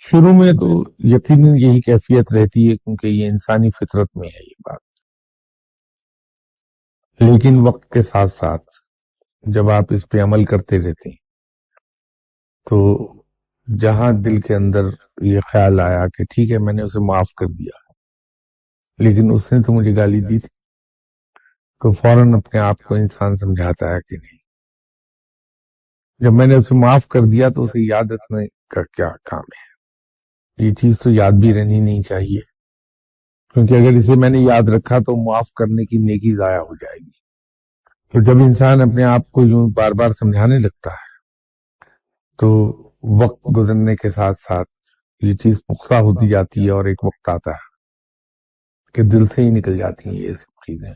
شروع میں تو یقیناً یہی کیفیت رہتی ہے، کیونکہ یہ انسانی فطرت میں ہے یہ بات. لیکن وقت کے ساتھ ساتھ جب آپ اس پہ عمل کرتے رہتے ہیں تو جہاں دل کے اندر یہ خیال آیا کہ ٹھیک ہے میں نے اسے معاف کر دیا، لیکن اس نے تو مجھے گالی دی تھی، تو فوراً اپنے آپ کو انسان سمجھاتا ہے کہ نہیں، جب میں نے اسے معاف کر دیا تو اسے یاد رکھنے کا کیا کام ہے. یہ چیز تو یاد بھی رہنی نہیں چاہیے، کیونکہ اگر اسے میں نے یاد رکھا تو معاف کرنے کی نیکی ضائع ہو جائے گی. تو جب انسان اپنے آپ کو یوں بار بار سمجھانے لگتا ہے تو وقت گزرنے کے ساتھ ساتھ یہ چیز پختہ ہوتی جاتی ہے، اور ایک وقت آتا ہے کہ دل سے ہی نکل جاتی ہیں یہ سب چیزیں.